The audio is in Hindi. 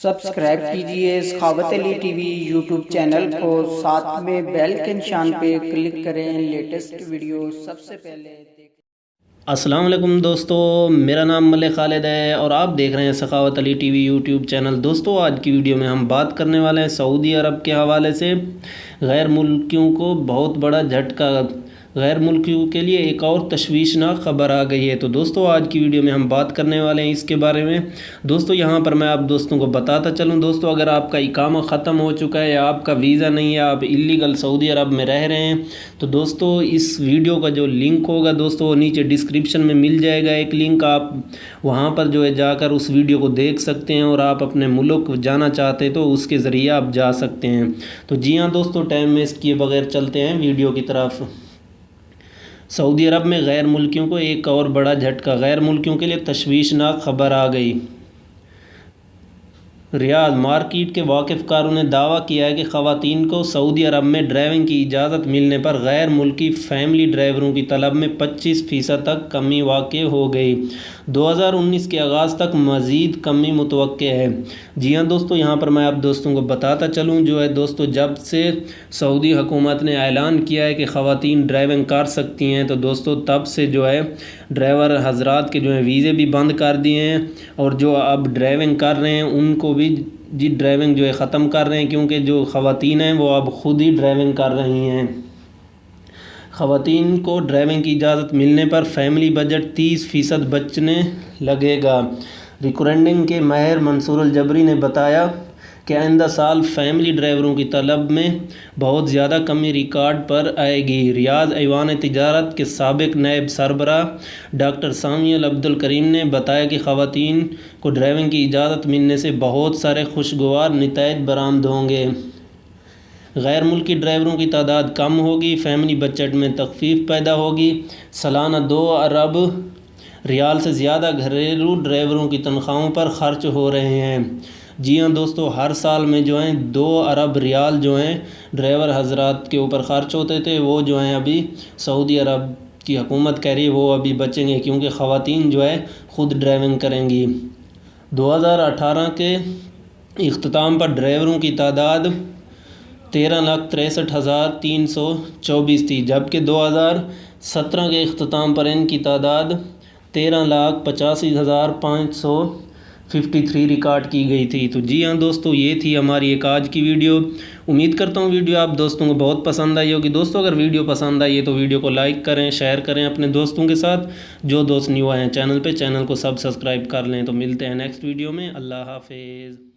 सब्सक्राइब कीजिए सखावत अली टीवी यूट्यूब चैनल को, साथ में बेल के निशान पे क्लिक करें लेटेस्ट वीडियो सबसे पहले देख। अस्सलाम वालेकुम दोस्तों, मेरा नाम मलिक खालिद है और आप देख रहे हैं सखावत अली टीवी यूट्यूब चैनल। दोस्तों, आज की वीडियो में हम बात करने वाले हैं सऊदी अरब के हवाले से गैर मुल्कियों को बहुत बड़ा झटका। गैर मुल्कियों के लिए एक और तशवीशनाक ख़बर आ गई है। तो दोस्तों, आज की वीडियो में हम बात करने वाले हैं इसके बारे में। दोस्तों, यहाँ पर मैं आप दोस्तों को बताता चलूँ। दोस्तों, अगर आपका इकामा ख़त्म हो चुका है या आपका वीज़ा नहीं है, आप इल्लीगल सऊदी अरब में रह रहे हैं, तो दोस्तों इस वीडियो का जो लिंक होगा दोस्तों वो नीचे डिस्क्रिप्शन में मिल जाएगा एक लिंक। आप वहाँ पर जो है जाकर उस वीडियो को देख सकते हैं और आप अपने मुल्क जाना चाहते हैं तो उसके ज़रिए आप जा सकते हैं। तो जी हाँ दोस्तों, टाइम वेस्ट किए बगैर चलते हैं वीडियो की तरफ। सऊदी अरब में गैर मुल्कियों को एक और बड़ा झटका। गैर मुल्कियों के लिए तशवीशनाक खबर आ गई। रियाद मार्केट के वाकिफ़कारों ने दावा किया है कि ख़वातीन को सऊदी अरब में ड्राइविंग की इजाज़त मिलने पर गैर मुल्की फ़ैमिली ड्राइवरों की तलब में 25% तक कमी वाक़ हो गई। 2019 के आगाज़ तक मज़ीद कमी मुतवक्के है। जी हाँ दोस्तों, यहाँ पर मैं आप दोस्तों को बताता चलूँ जो है दोस्तों, जब से सऊदी हुकूमत ने ऐलान किया है कि ख़वातीन ड्राइविंग कर सकती हैं, तो दोस्तों तब से जो है ड्राइवर हजरात के जो है वीज़े भी बंद कर दिए हैं और जो अब ड्राइविंग कर रहे हैं उनको भी जी ड्राइविंग जो है ख़त्म कर रहे हैं, क्योंकि जो ख़वातीन हैं वो अब ख़ुद ही ड्राइविंग कर रही हैं। ख़वातीन को ड्राइविंग की इजाज़त मिलने पर फैमिली बजट 30% बचने लगेगा। रिकॉर्डिंग के माहिर मंसूर जबरी ने बताया कि आइंदा साल फैमिली ड्राइवरों की तलब में बहुत ज़्यादा कमी रिकॉर्ड पर आएगी। रियाद ऐवान तिजारत के साबिक नायब सरबराह डॉक्टर सामियल अब्दुल करीम ने बताया कि ख़वातीन को ड्राइविंग की इजाज़त मिलने से बहुत सारे खुशगवार नताइज बरामद होंगे। गैर मुल्की ड्राइवरों की तादाद कम होगी, फैमिली बजट में तखफीफ पैदा होगी। सालाना 2 अरब रियाल से ज़्यादा घरेलू ड्राइवरों की तनख्वाहों पर ख़र्च हो रहे हैं। जी हाँ दोस्तों, हर साल में जो हैं 2 अरब रियाल जो हैं ड्राइवर हजरात के ऊपर ख़र्च होते थे, वो जो हैं अभी सऊदी अरब की हुकूमत कह रही है वो अभी बचेंगे, क्योंकि ख़वातीन जो है ख़ुद ड्राइविंग करेंगी। 2018 के इख्तिताम पर ड्राइवरों की तादाद 13,63,324 थी, जबकि 2017 के इख्तिताम पर इनकी तादाद 13,85,553 रिकॉर्ड की गई थी। तो जी हाँ दोस्तों, ये थी हमारी एक आज की वीडियो। उम्मीद करता हूँ वीडियो आप दोस्तों को बहुत पसंद आई होगी। दोस्तों, अगर वीडियो पसंद आई है तो वीडियो को लाइक करें, शेयर करें अपने दोस्तों के साथ। जो दोस्त न्यू आए हैं चैनल पे, चैनल को सब्सक्राइब कर लें। तो मिलते हैं नेक्स्ट वीडियो में। अल्लाह हाफिज़।